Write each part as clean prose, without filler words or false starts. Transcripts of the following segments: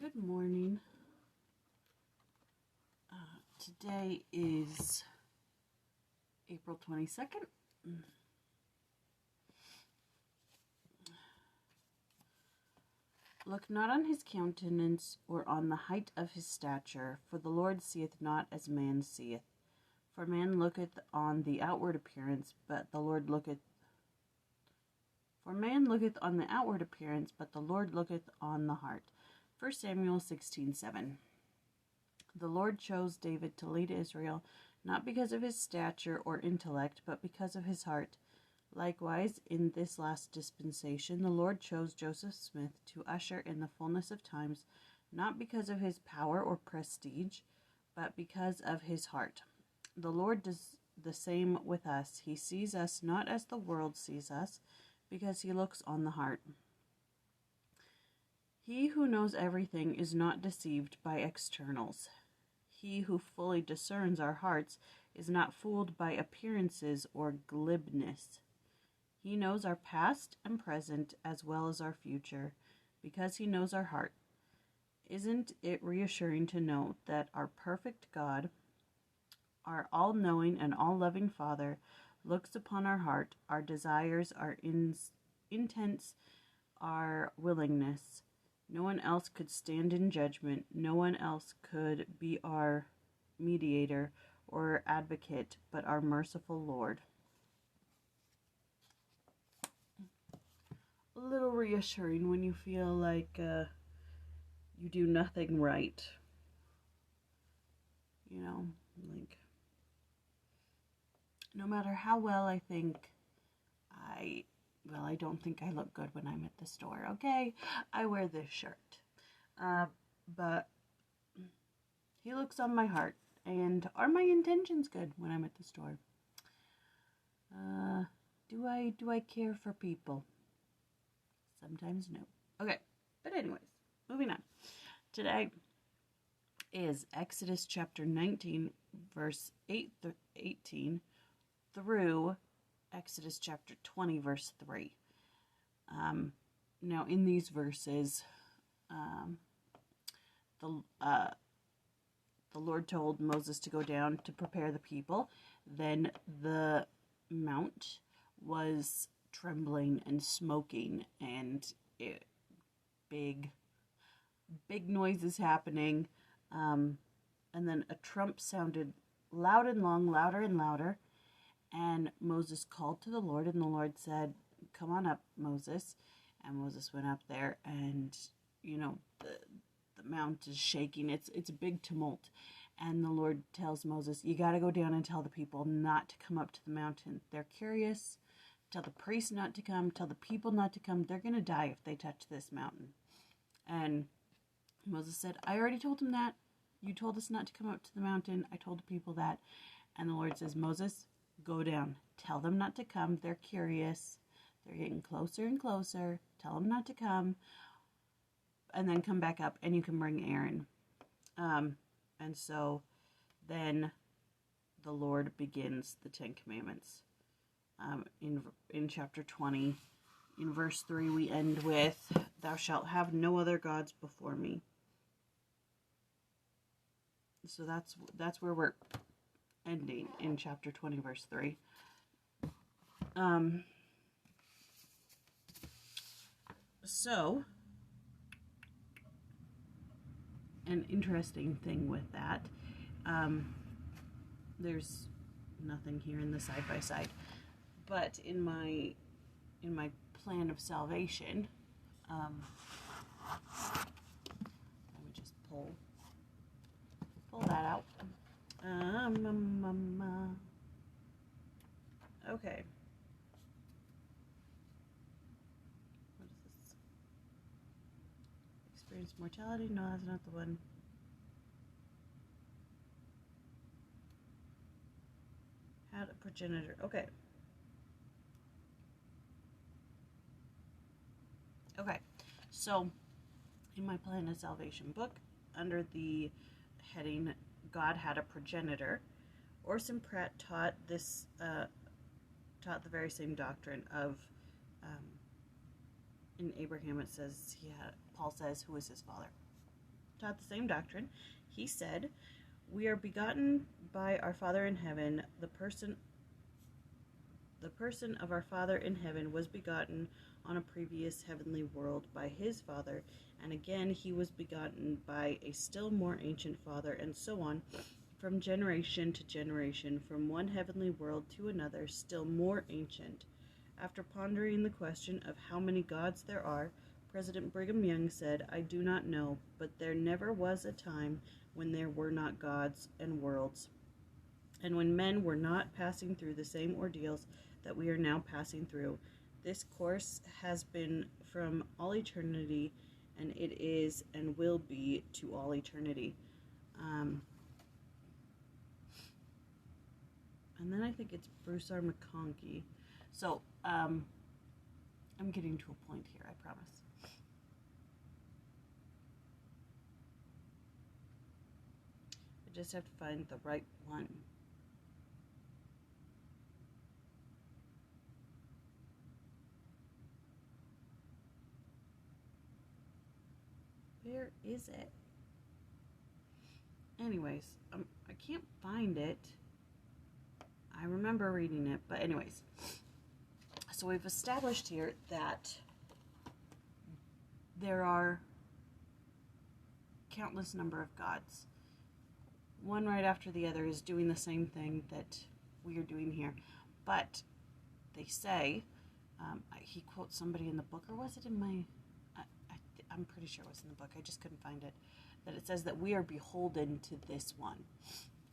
Good morning. Today is April 22nd. Look not on his countenance or on the height of his stature, for the Lord seeth not as man seeth. For man looketh on the outward appearance, but the Lord looketh on the outward appearance, but the Lord looketh on the heart. 1 Samuel 16:7. The Lord chose David to lead Israel, not because of his stature or intellect, but because of his heart. Likewise, in this last dispensation, the Lord chose Joseph Smith to usher in the fullness of times, not because of his power or prestige, but because of his heart. The Lord does the same with us. He sees us not as the world sees us, because he looks on the heart. He who knows everything is not deceived by externals. He who fully discerns our hearts is not fooled by appearances or glibness. He knows our past and present as well as our future, because he knows our heart. Isn't it reassuring to know that our perfect God, our all-knowing and all-loving Father, looks upon our heart, our desires, our intents, our willingness? No one else could stand in judgment. No one else could be our mediator or advocate but our merciful Lord. A little reassuring when you feel like you do nothing right. Like no matter how well I think I don't think I look good when I'm at the store, okay? I wear this shirt. But he looks on my heart, and are my intentions good when I'm at the store? Do I care for people? Sometimes no. Okay, but anyways, moving on. Today is Exodus chapter 19, verse 18 through Exodus chapter 20, verse 3. Now, in these verses, the Lord told Moses to go down to prepare the people. Then the mount was trembling and smoking, and big noises happening. And then a trump sounded loud and long, louder and louder. And Moses called to the Lord, and the Lord said, "Come on up, Moses." And Moses went up there, and the mount is shaking. It's a big tumult. And the Lord tells Moses, "You got to go down and tell the people not to come up to the mountain. They're curious. Tell the priests not to come. Tell the people not to come. They're going to die if they touch this mountain." And Moses said, "I already told them that. You told us not to come up to the mountain. I told the people that." And the Lord says, "Moses, go down. Tell them not to come. They're curious. They're getting closer and closer. Tell them not to come. And then come back up, and you can bring Aaron." And so then the Lord begins the Ten Commandments. In chapter 20, in verse 3, we end with, "Thou shalt have no other gods before me." So that's where we're ending, in chapter 20, verse 3. So an interesting thing with that, there's nothing here in the side-by-side, but in my plan of salvation, let me just pull that out. Okay. What is this? Experience mortality? No, that's not the one. Had a progenitor. Okay. So, in my plan of salvation book, under the heading "God Had a Progenitor," Orson Pratt taught the very same doctrine of, in Abraham it says, Paul says, "Who is his father?" taught the same doctrine. He said, "We are begotten by our Father in heaven. The person of our Father in heaven was begotten on a previous heavenly world by his Father, and again he was begotten by a still more ancient Father, and so on, from generation to generation, from one heavenly world to another, still more ancient." After pondering the question of how many gods there are, President Brigham Young said, "I do not know, but there never was a time when there were not gods and worlds, and when men were not passing through the same ordeals that we are now passing through. This course has been from all eternity, and it is and will be to all eternity." And then I think it's Bruce R. McConkie. So, I'm getting to a point here, I promise. I just have to find the right one. Where is it? Anyways, I can't find it. I remember reading it, but anyways. So we've established here that there are countless number of gods. One right after the other is doing the same thing that we are doing here. But they say, he quotes somebody in the book, or was it in my... I'm pretty sure it was in the book, I just couldn't find it, that it says that we are beholden to this one.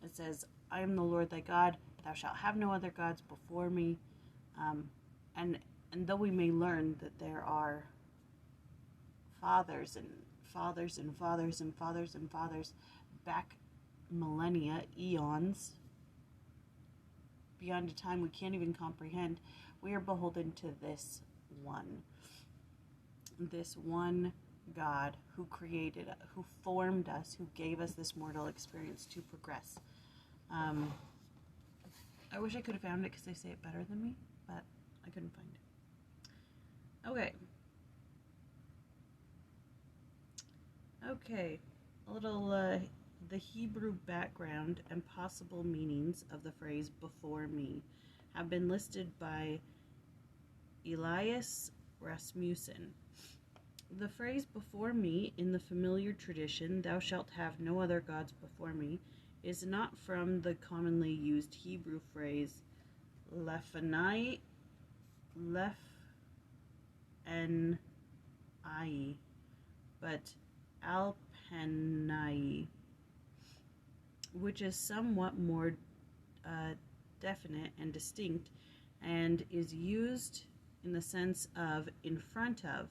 It says, "I am the Lord thy God, thou shalt have no other gods before me." And though we may learn that there are fathers and fathers and fathers and fathers and fathers back millennia, eons, beyond a time we can't even comprehend, we are beholden to this one God who created, who formed us, who gave us this mortal experience to progress. I wish I could have found it because they say it better than me, but I couldn't find it. Okay, a little the Hebrew background and possible meanings of the phrase "before me" have been listed by Elias Rasmussen. The phrase "before me" in the familiar tradition, "thou shalt have no other gods before me," is not from the commonly used Hebrew phrase "lefanai," but "alpanai," which is somewhat more definite and distinct, and is used in the sense of "in front of,"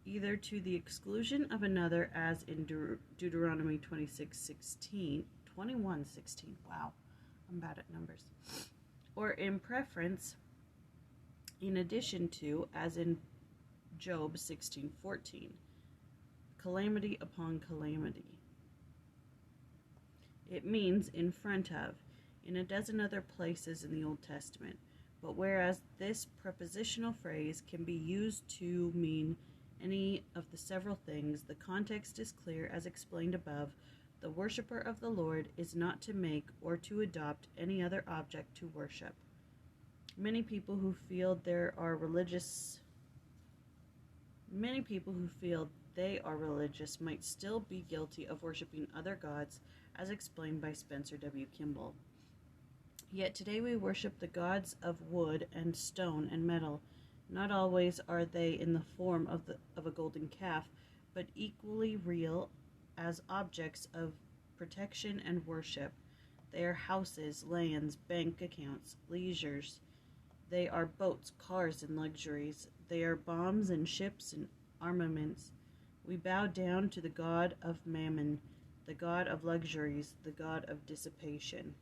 either to the exclusion of another, as in Deuteronomy 21:16. Wow, I'm bad at numbers. Or in preference, in addition to, as in Job 16:14. Calamity upon calamity. It means "in front of" in a dozen other places in the Old Testament, but whereas this prepositional phrase can be used to mean any of the several things, the context is clear as explained above. The worshiper of the Lord is not to make or to adopt any other object to worship. Many people who feel they are religious might still be guilty of worshiping other gods, as explained by Spencer W. Kimball. Yet today we worship the gods of wood and stone and metal. Not always are they in the form of a golden calf, but equally real as objects of protection and worship. They are houses, lands, bank accounts, leisures. They are boats, cars, and luxuries. They are bombs and ships and armaments. We bow down to the god of mammon, the god of luxuries, the god of dissipation.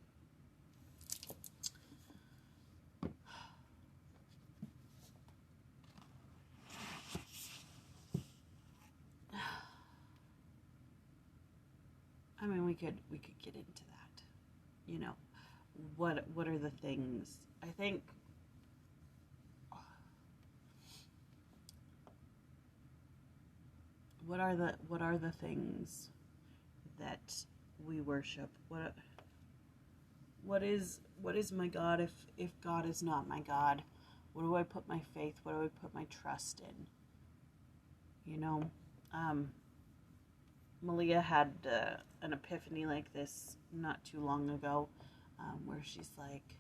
I mean, we could get into that. You know, what are the things? I think what are the things that we worship? What is my God if God is not my God? What do I put my faith? What do I put my trust in? You know, um, Malia had an epiphany like this not too long ago, where she's like,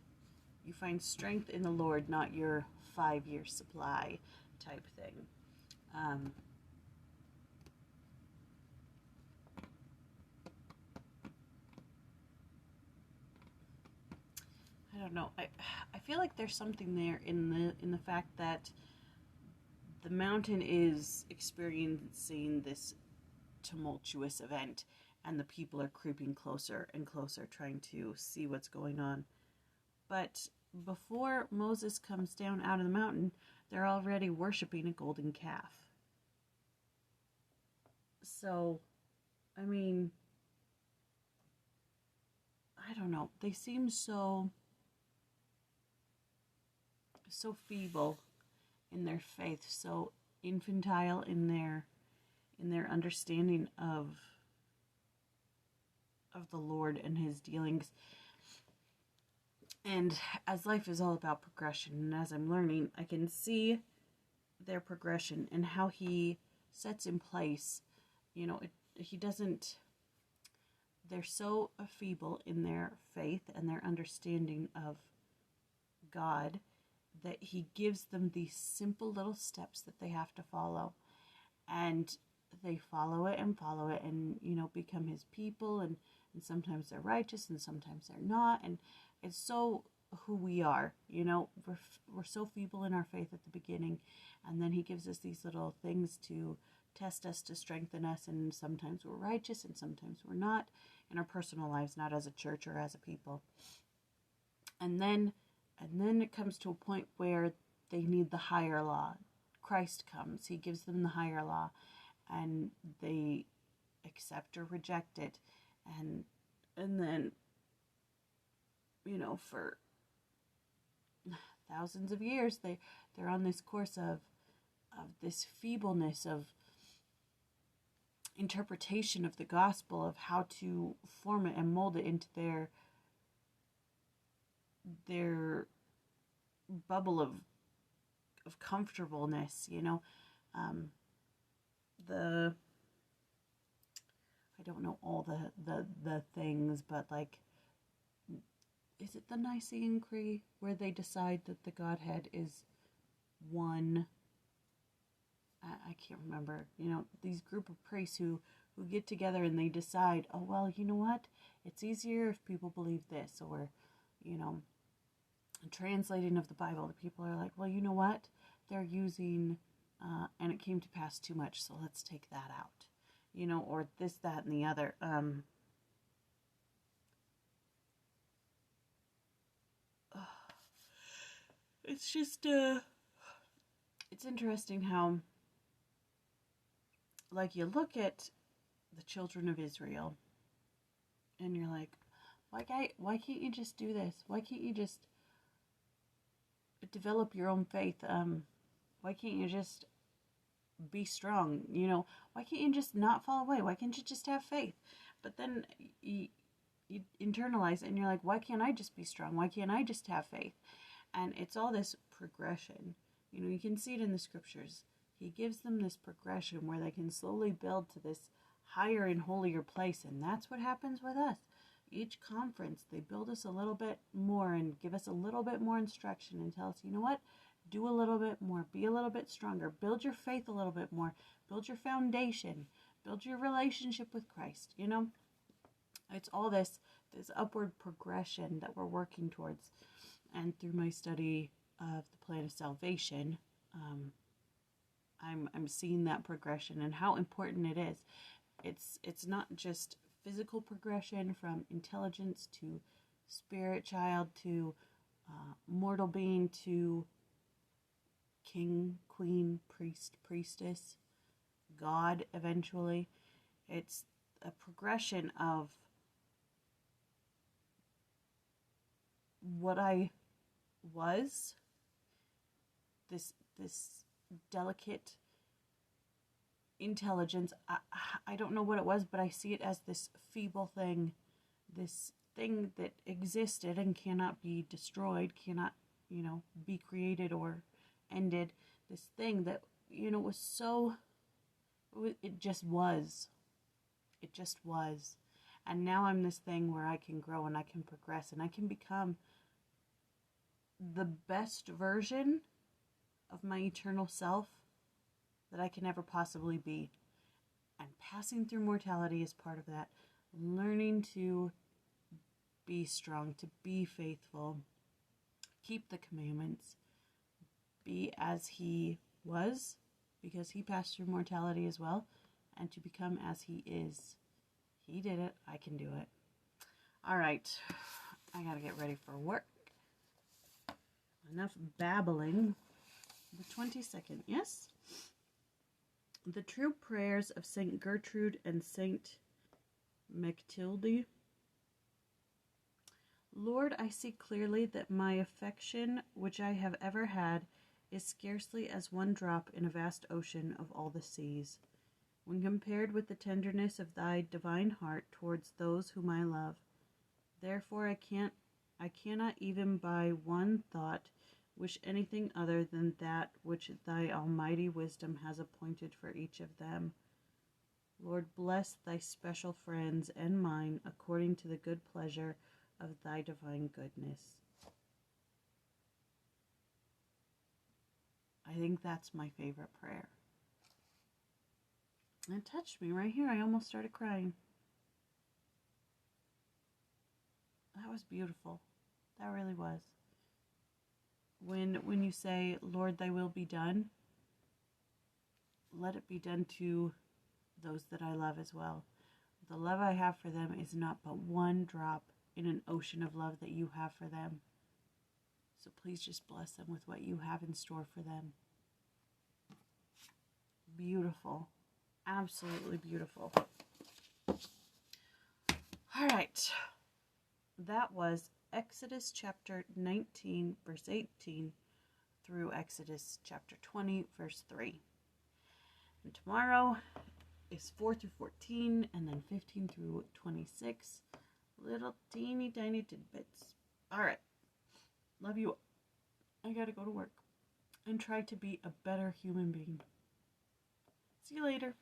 "You find strength in the Lord, not your 5-year supply," type thing. Um, I don't know. I feel like there's something there in the fact that the mountain is experiencing this tumultuous event, and the people are creeping closer and closer, trying to see what's going on. But before Moses comes down out of the mountain, they're already worshiping a golden calf. So, I mean, I don't know. They seem so feeble in their faith, so infantile in their understanding of the Lord and his dealings. And as life is all about progression, and as I'm learning, I can see their progression and how he sets in place. He doesn't, they're so feeble in their faith and their understanding of God that he gives them these simple little steps that they have to follow. And they follow it and become his people, and sometimes they're righteous and sometimes they're not. And it's so who we are. We're so feeble in our faith at the beginning, and then he gives us these little things to test us, to strengthen us, and sometimes we're righteous and sometimes we're not in our personal lives, not as a church or as a people. And then it comes to a point where they need the higher law. Christ comes, he gives them the higher law, and they accept or reject it. And then, for thousands of years, they're on this course of this feebleness of interpretation of the gospel, of how to form it and mold it into their bubble of comfortableness. I don't know all the things, but like, is it the Nicene Creed where they decide that the Godhead is one? I can't remember. These group of priests who get together and they decide, oh, well, you know what? It's easier if people believe this, or, translating of the Bible. The people are like, well, you know what? They're using, and it came to pass too much, so let's take that out. Or this, that, and the other. It's just, it's interesting how, like, you look at the children of Israel, and you're like, why can't you just do this? Why can't you just develop your own faith? Why can't you just be strong? Why can't you just not fall away? Why can't you just have faith? But then you internalize it, and you're like, why can't I just be strong? Why can't I just have faith? And it's all this progression. You can see it in the scriptures. He gives them this progression where they can slowly build to this higher and holier place. And that's what happens with us. Each conference, they build us a little bit more and give us a little bit more instruction and tell us, you know what? Do a little bit more. Be a little bit stronger. Build your faith a little bit more. Build your foundation. Build your relationship with Christ. It's all this upward progression that we're working towards. And through my study of the plan of salvation, I'm seeing that progression and how important it is. It's not just physical progression from intelligence to spirit child to mortal being to king, queen, priest, priestess, God eventually. It's a progression of what I was, this delicate intelligence. I don't know what it was, but I see it as this feeble thing, this thing that existed and cannot be destroyed, cannot, be created or ended. This thing that, was so, it just was. It just was. And now I'm this thing where I can grow and I can progress and I can become the best version of my eternal self that I can ever possibly be. And passing through mortality is part of that. Learning to be strong, to be faithful, keep the commandments, be as he was, because he passed through mortality as well, and to become as he is. He did it. I can do it. All right. I got to get ready for work. Enough babbling. The 22nd, yes? The true prayers of St. Gertrude and St. Mechtilde. Lord, I see clearly that my affection, which I have ever had, is scarcely as one drop in a vast ocean of all the seas, when compared with the tenderness of thy divine heart towards those whom I love. Therefore I cannot even by one thought wish anything other than that which thy almighty wisdom has appointed for each of them. Lord, bless thy special friends and mine according to the good pleasure of thy divine goodness. I think that's my favorite prayer. It touched me right here. I almost started crying. That was beautiful. That really was. When you say, Lord, thy will be done, let it be done to those that I love as well. The love I have for them is not but one drop in an ocean of love that you have for them. So please just bless them with what you have in store for them. Beautiful. Absolutely beautiful. All right. That was Exodus chapter 19, verse 18 through Exodus chapter 20, verse 3. And tomorrow is 4 through 14 and then 15 through 26. Little teeny tiny tidbits. All right. Love you. I gotta go to work and try to be a better human being. See you later.